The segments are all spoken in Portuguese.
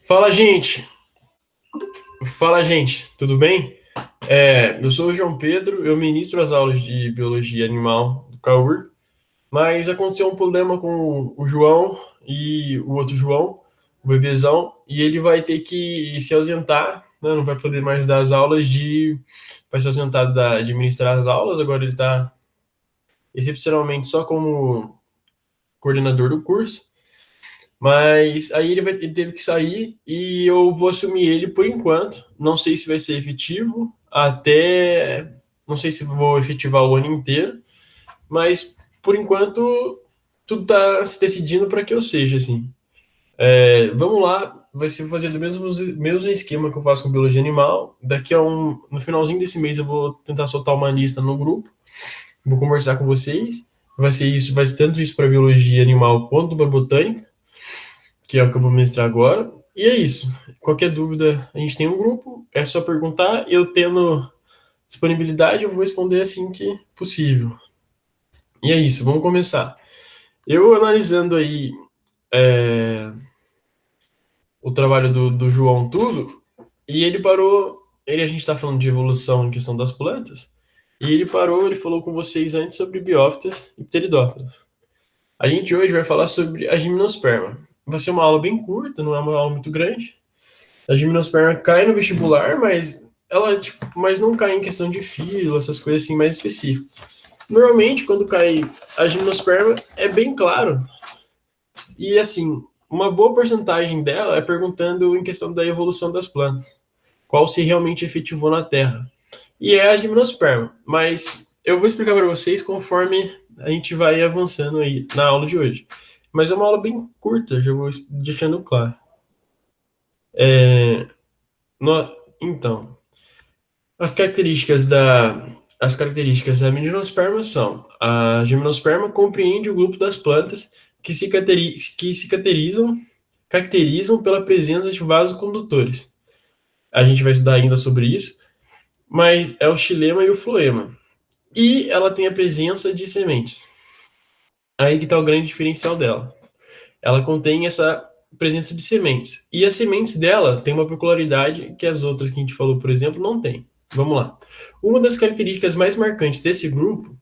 Fala, gente! Fala, gente! Tudo bem? Eu sou o João Pedro, eu ministro as aulas de Biologia Animal do CAUR, mas aconteceu um problema com o João e o outro João, o bebezão, e ele vai ter que se ausentar, né? Não vai poder mais dar as aulas de... Vai se ausentar de ministrar as aulas, agora ele está excepcionalmente só como coordenador do curso. Mas aí ele teve que sair e eu vou assumir ele por enquanto. Não sei se vai ser efetivo, até. Não sei se vou efetivar o ano inteiro, mas por enquanto tudo está se decidindo para que eu seja assim. Vamos lá, vai ser fazer do mesmo esquema que eu faço com biologia animal. No finalzinho desse mês eu vou tentar soltar uma lista no grupo, vou conversar com vocês. Vai ser tanto isso para biologia animal quanto para botânica, que é o que eu vou ministrar agora. E é isso. Qualquer dúvida, a gente tem um grupo, é só perguntar. Eu tendo disponibilidade, eu vou responder assim que possível. E é isso, vamos começar. Eu analisando aí é, o trabalho do João tudo, e ele parou. A gente está falando de evolução em questão das plantas, e ele parou, ele falou com vocês antes sobre biófitas e pteridófilos. A gente hoje vai falar sobre a gimnosperma. Vai ser uma aula bem curta, não é uma aula muito grande. A gimnosperma cai no vestibular, mas ela, tipo, mas não cai em questão de filo, essas coisas assim mais específicas. Normalmente, quando cai a gimnosperma, é bem claro. E assim, uma boa porcentagem dela é perguntando em questão da evolução das plantas. Qual se realmente efetivou na Terra. E é a gimnosperma. Mas eu vou explicar para vocês conforme a gente vai avançando aí na aula de hoje. Mas é uma aula bem curta, já vou deixando claro. É, no, então, as características da gimnosperma são: a gimnosperma compreende o grupo das plantas que se caracterizam pela presença de vasos condutores. A gente vai estudar ainda sobre isso, mas é o xilema e o floema. E ela tem a presença de sementes. Aí que está o grande diferencial dela. Ela contém essa presença de sementes. E as sementes dela têm uma peculiaridade que as outras que a gente falou, por exemplo, não tem. Vamos lá. Uma das características mais marcantes desse grupo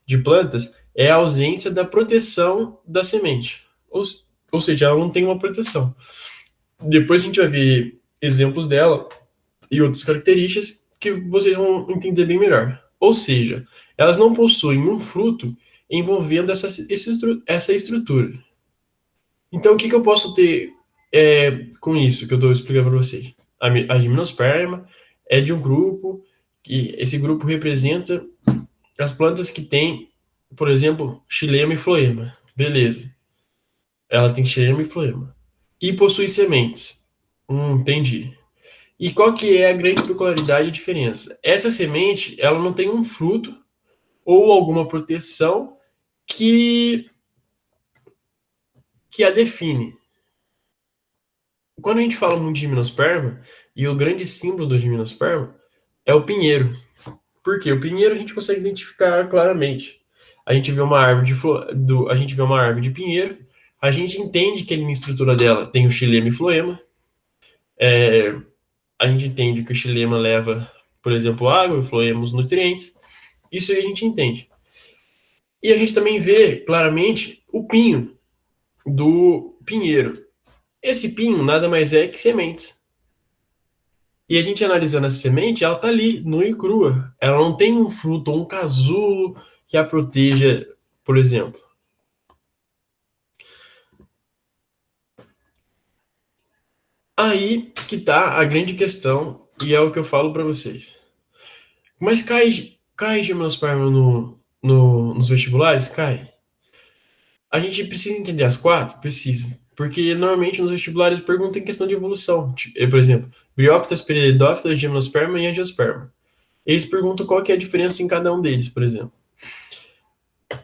de plantas é a ausência da proteção da semente. Ou seja, ela não tem uma proteção. Depois a gente vai ver exemplos dela e outras características que vocês vão entender bem melhor. Ou seja, elas não possuem um fruto envolvendo essa estrutura. Então, o que eu posso ter com isso que eu estou explicando para vocês? A gimnosperma é de um grupo, que esse grupo representa as plantas que têm, por exemplo, xilema e floema. Beleza. Ela tem xilema e floema. E possui sementes. Entendi. E qual que é a grande peculiaridade e diferença? Essa semente, ela não tem um fruto ou alguma proteção que, que a define. Quando a gente fala muito de gimnosperma, e o grande símbolo do gimnosperma é o pinheiro. Por quê? O pinheiro a gente consegue identificar claramente. A gente vê uma árvore a gente vê uma árvore de pinheiro, a gente entende que ali na estrutura dela tem o xilema e floema, é, a gente entende que o xilema leva, por exemplo, água, e o floema os nutrientes. Isso aí a gente entende. E a gente também vê claramente o pinho do pinheiro. Esse pinho nada mais é que sementes. E a gente analisando essa semente, ela tá ali, nua e crua. Ela não tem um fruto ou um casulo que a proteja, por exemplo. Aí que tá a grande questão, e é o que eu falo para vocês. Mas cai gimnosperma nos vestibulares? Cai. A gente precisa entender as quatro? Precisa. Porque normalmente nos vestibulares perguntam em questão de evolução. Por exemplo, Bryophytes, Pteridófitas, Gimnosperma e Angiosperma. Eles perguntam qual que é a diferença em cada um deles, por exemplo.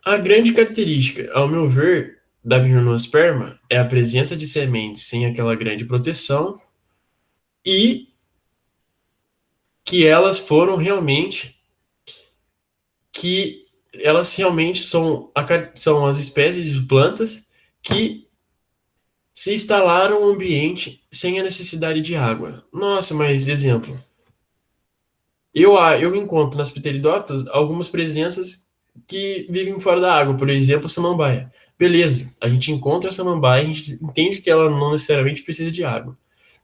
A grande característica, ao meu ver, da gimnosperma é a presença de sementes sem aquela grande proteção e que elas foram realmente que elas realmente são as espécies de plantas que se instalaram um ambiente sem a necessidade de água. Nossa, mas exemplo, eu encontro nas pteridotas algumas presenças que vivem fora da água, por exemplo, a samambaia. Beleza, a gente encontra a samambaia, a gente entende que ela não necessariamente precisa de água.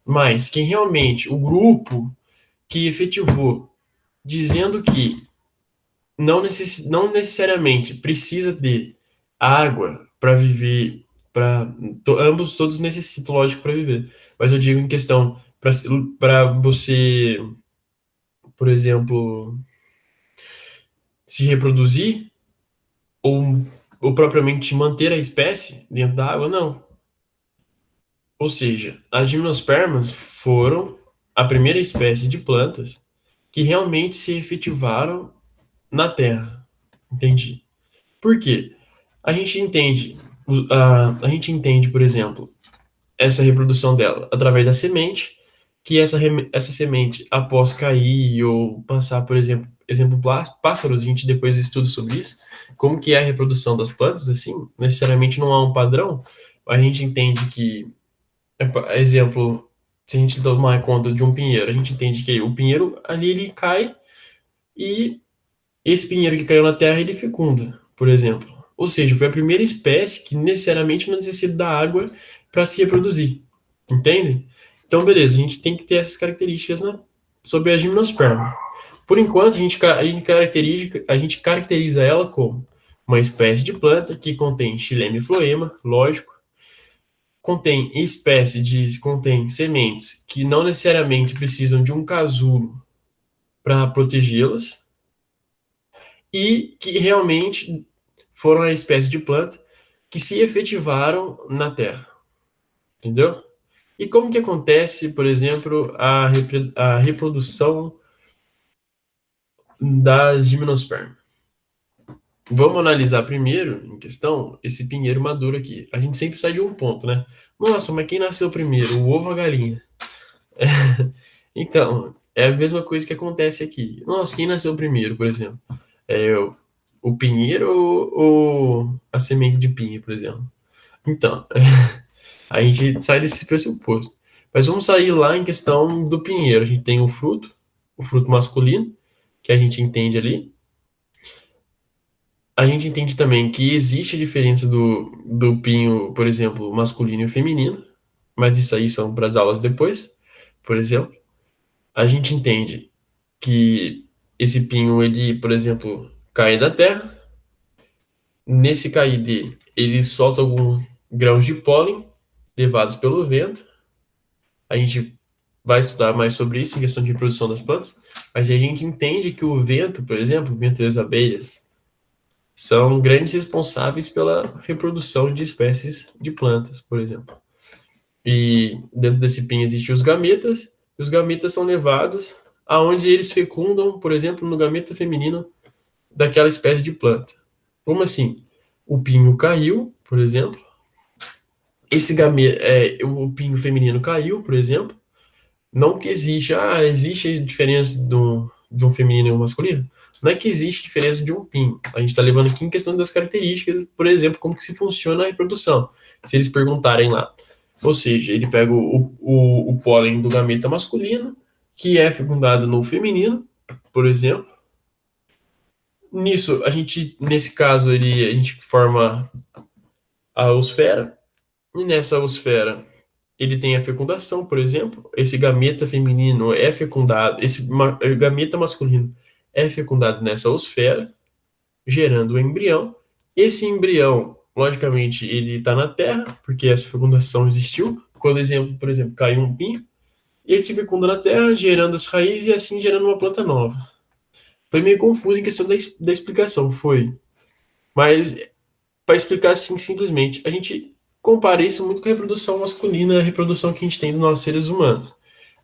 Mas quem realmente, o grupo que efetivou dizendo que não necessariamente precisa de água para viver, ambos todos necessitam, lógico, para viver. Mas eu digo em questão para você, por exemplo, se reproduzir ou, ou propriamente manter a espécie dentro da água, não. Ou seja, as gimnospermas foram a primeira espécie de plantas que realmente se efetivaram na Terra. Entendi. Por quê? A gente entende, a gente entende, por exemplo, essa reprodução dela através da semente, que essa semente, após cair ou passar, por exemplo, pássaros, a gente depois estuda sobre isso, como que é a reprodução das plantas, assim, necessariamente não há um padrão, a gente entende que, exemplo, se a gente tomar conta de um pinheiro, a gente entende que o pinheiro ali ele cai e esse pinheiro que caiu na terra, ele fecunda, por exemplo. Ou seja, foi a primeira espécie que necessariamente não necessita da água para se reproduzir. Entende? Então, beleza, a gente tem que ter essas características sobre a gimnosperma. Por enquanto, a gente caracteriza ela como uma espécie de planta que contém xilema e floema, lógico, contém sementes que não necessariamente precisam de um casulo para protegê-las, e que realmente foram a espécie de planta que se efetivaram na Terra, entendeu? E como que acontece, por exemplo, a reprodução das gimnospermas? Vamos analisar primeiro, em questão, esse pinheiro maduro aqui. A gente sempre sai de um ponto, né? Nossa, mas quem nasceu primeiro, o ovo ou a galinha? Então, é a mesma coisa que acontece aqui. Nossa, quem nasceu primeiro, por exemplo? É o pinheiro ou a semente de pinha, por exemplo? Então, a gente sai desse pressuposto. Mas vamos sair lá em questão do pinheiro. A gente tem o fruto masculino, que a gente entende ali. A gente entende também que existe a diferença do pinho, por exemplo, masculino e feminino, mas isso aí são para as aulas depois, por exemplo. A gente entende que esse pinho, ele, por exemplo, cai da terra. Nesse cair dele, ele solta alguns grãos de pólen levados pelo vento. A gente vai estudar mais sobre isso em questão de reprodução das plantas, mas a gente entende que o vento, por exemplo, o vento e as abelhas, são grandes responsáveis pela reprodução de espécies de plantas, por exemplo. E dentro desse pinho existem os gametas, e os gametas são levados aonde eles fecundam, por exemplo, no gameta feminino daquela espécie de planta. Como assim? O pinho caiu, por exemplo, o pinho feminino caiu, por exemplo. Não que existe a diferença de um feminino e um masculino. Não é que existe diferença de um pinho. A gente está levando aqui em questão das características, por exemplo, como que se funciona a reprodução. Se eles perguntarem lá. Ou seja, ele pega o pólen do gameta masculino, que é fecundado no feminino, por exemplo. Nesse caso, a gente forma a osfera, e nessa osfera ele tem a fecundação, por exemplo. Esse gameta feminino é fecundado, gameta masculino é fecundado nessa osfera, gerando o embrião. Esse embrião, logicamente, ele está na Terra, porque essa fecundação existiu. Quando, por exemplo, caiu um pinho, ele se fecunda na Terra, gerando as raízes e assim gerando uma planta nova. Foi meio confuso em questão da explicação, foi. Mas para explicar assim simplesmente, a gente compara isso muito com a reprodução masculina, a reprodução que a gente tem dos nossos seres humanos.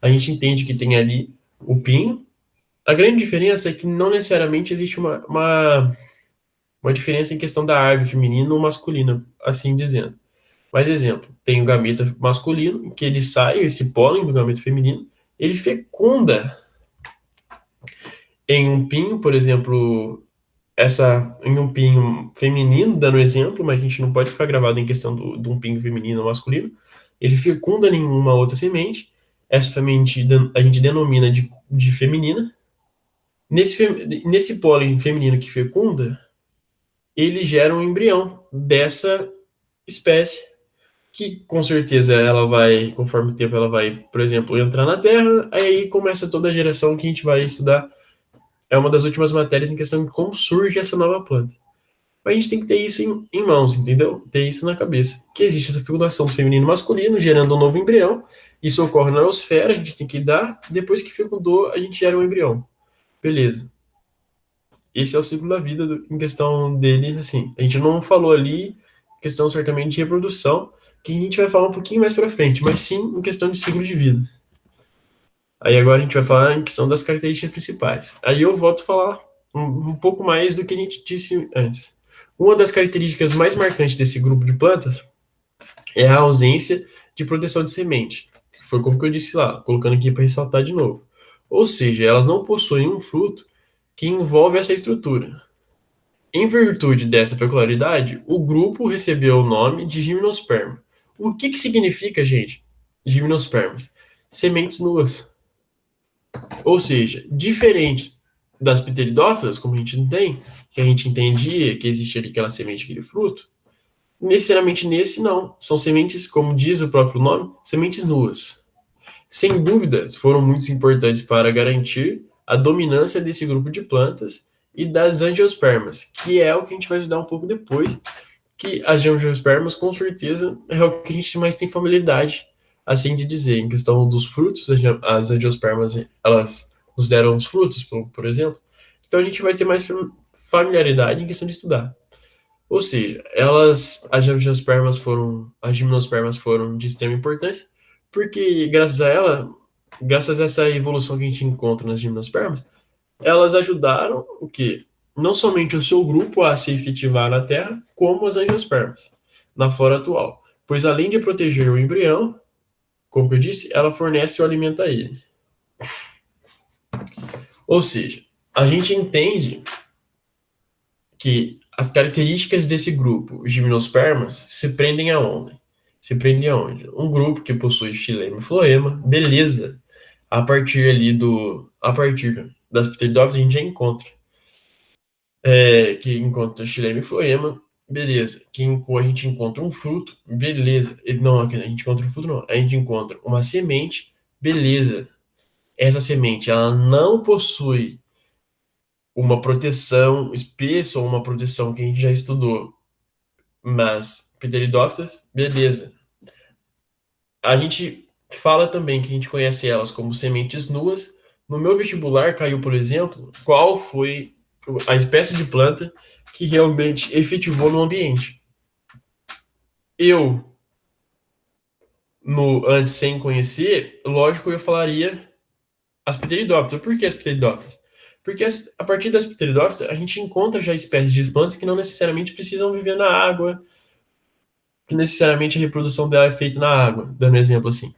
A gente entende que tem ali o pinho. A grande diferença é que não necessariamente existe uma diferença em questão da árvore feminina ou masculina, assim dizendo. Mas, exemplo, tem o gameta masculino, que ele sai, esse pólen do gameta feminino, ele fecunda em um pinho, por exemplo, em um pinho feminino, dando exemplo, mas a gente não pode ficar gravado em questão de um pinho feminino ou masculino. ele fecunda nenhuma outra semente, essa semente a gente denomina de feminina. Nesse pólen feminino que fecunda, ele gera um embrião dessa espécie, que com certeza ela vai, conforme o tempo, ela vai, por exemplo, entrar na Terra, aí começa toda a geração que a gente vai estudar. É uma das últimas matérias em questão de como surge essa nova planta. Mas a gente tem que ter isso em mãos, entendeu? Ter isso na cabeça. Que existe essa fecundação do feminino e masculino, gerando um novo embrião. Isso ocorre na eosfera, a gente tem que dar. Depois que fecundou, a gente gera um embrião. Beleza. Esse é o ciclo da vida em questão dele, assim. A gente não falou ali questão certamente de reprodução, que a gente vai falar um pouquinho mais para frente, mas sim em questão de ciclo de vida. Aí agora a gente vai falar em questão das características principais. Aí eu volto a falar um pouco mais do que a gente disse antes. Uma das características mais marcantes desse grupo de plantas é a ausência de proteção de semente, que foi como que eu disse lá, colocando aqui para ressaltar de novo. Ou seja, elas não possuem um fruto que envolve essa estrutura. Em virtude dessa peculiaridade, o grupo recebeu o nome de gimnosperma. O que significa, gente? Gimnospermas. Sementes nuas. Ou seja, diferente das pteridófilas, como a gente não tem, que a gente entendia que existia ali aquela semente, aquele fruto, necessariamente nesse não. São sementes, como diz o próprio nome, sementes nuas. Sem dúvida, foram muito importantes para garantir a dominância desse grupo de plantas e das angiospermas, que é o que a gente vai estudar um pouco depois, que as angiospermas, com certeza, é o que a gente mais tem familiaridade, assim de dizer, em questão dos frutos, as angiospermas, elas nos deram os frutos, por exemplo, então a gente vai ter mais familiaridade em questão de estudar. Ou seja, as gimnospermas foram de extrema importância, porque graças a essa evolução que a gente encontra nas gimnospermas, elas ajudaram o quê? Não somente o seu grupo a se efetivar na Terra, como as angiospermas, na flora atual. Pois além de proteger o embrião, como eu disse, ela fornece o alimento a ele. Ou seja, a gente entende que as características desse grupo, gimnospermas, se prendem aonde? Se prendem aonde? Um grupo que possui xilema e floema, beleza. A partir das pteridófitas a gente já encontra. Que encontra xilema e floema, beleza. A gente encontra um fruto, beleza. Não, a gente encontra um fruto, não. A gente encontra uma semente, beleza. Essa semente, ela não possui uma proteção espessa ou uma proteção que a gente já estudou, mas pteridófitas, beleza. A gente fala também que a gente conhece elas como sementes nuas. No meu vestibular caiu, por exemplo, qual foi a espécie de planta que realmente efetivou no ambiente. Eu, antes sem conhecer, lógico, eu falaria as pteridófitas. Por que as pteridófitas? Porque a partir das pteridófitas a gente encontra já espécies de plantas que não necessariamente precisam viver na água, que necessariamente a reprodução dela é feita na água, dando exemplo assim.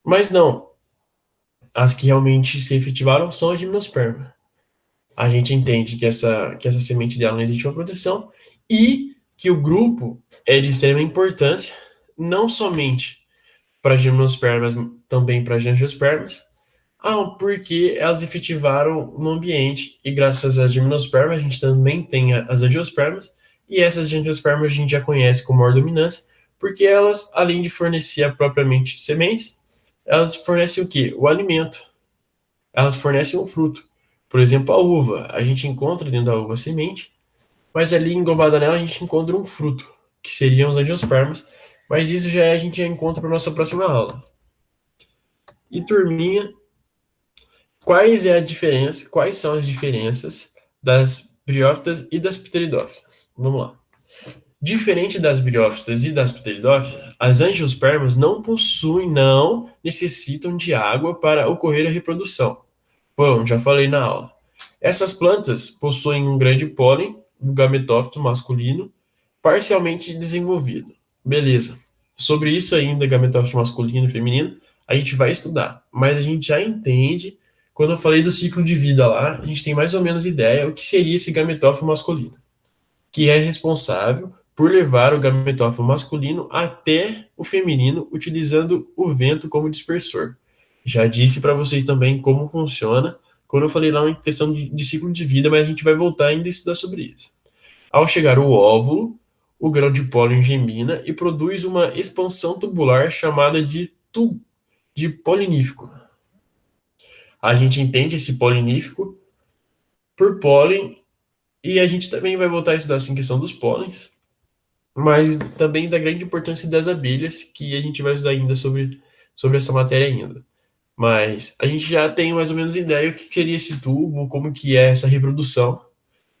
Mas não, as que realmente se efetivaram são as gimnospermas. A gente entende que essa semente dela não existe uma proteção e que o grupo é de extrema importância, não somente para gimnospermas, mas também para angiospermas, porque elas efetivaram no ambiente e graças às gimnospermas a gente também tem as angiospermas e essas angiospermas a gente já conhece com maior dominância, porque elas, além de fornecer propriamente sementes, elas fornecem o quê? O alimento. Elas fornecem um fruto. Por exemplo, a uva. A gente encontra dentro da uva a semente, mas ali englobada nela a gente encontra um fruto, que seriam os angiospermas, mas isso a gente já encontra para nossa próxima aula. E turminha, quais são as diferenças das briófitas e das pteridófitas? Vamos lá. Diferente das briófitas e das pteridófitas, as angiospermas não necessitam de água para ocorrer a reprodução. Bom, já falei na aula. Essas plantas possuem um grande pólen do gametófito masculino parcialmente desenvolvido. Beleza. Sobre isso ainda, gametófito masculino e feminino, a gente vai estudar. Mas a gente já entende, quando eu falei do ciclo de vida lá, a gente tem mais ou menos ideia o que seria esse gametófito masculino, que é responsável por levar o gametófilo masculino até o feminino, utilizando o vento como dispersor. Já disse para vocês também como funciona, quando eu falei lá em questão de ciclo de vida, mas a gente vai voltar ainda a estudar sobre isso. Ao chegar o óvulo, o grão de pólen gemina e produz uma expansão tubular chamada de polinífico. A gente entende esse polinífico por pólen e a gente também vai voltar a estudar assim, a questão dos pólens, mas também da grande importância das abelhas, que a gente vai estudar ainda sobre essa matéria ainda. Mas a gente já tem mais ou menos ideia do que seria esse tubo, como que é essa reprodução,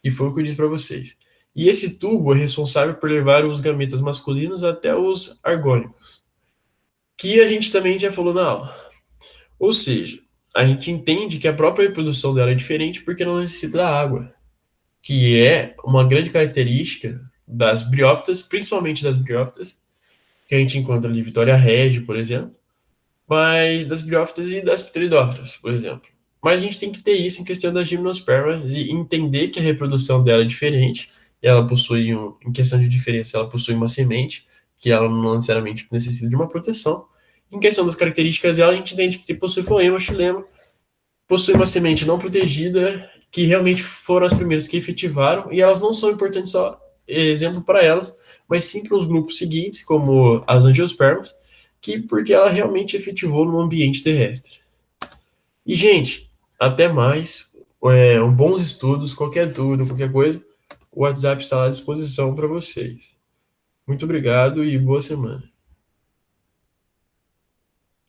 e foi o que eu disse para vocês. E esse tubo é responsável por levar os gametas masculinos até os argônicos, que a gente também já falou na aula. Ou seja, a gente entende que a própria reprodução dela é diferente porque não necessita da água, que é uma grande característica das briófitas, principalmente das briófitas, que a gente encontra ali Vitória Regia, por exemplo, mas das briófitas e das pteridófitas, por exemplo. Mas a gente tem que ter isso em questão das gimnospermas e entender que a reprodução dela é diferente. Ela possui, em questão de diferença, ela possui uma semente, que ela não necessariamente necessita de uma proteção. Em questão das características dela, a gente entende que possui floema, xilema, possui uma semente não protegida, que realmente foram as primeiras que efetivaram, e elas não são importantes só exemplo para elas, mas sim para os grupos seguintes, como as angiospermas, que porque ela realmente efetivou no ambiente terrestre. E, gente, até mais. Bons estudos, qualquer dúvida, qualquer coisa, o WhatsApp está à disposição para vocês. Muito obrigado e boa semana.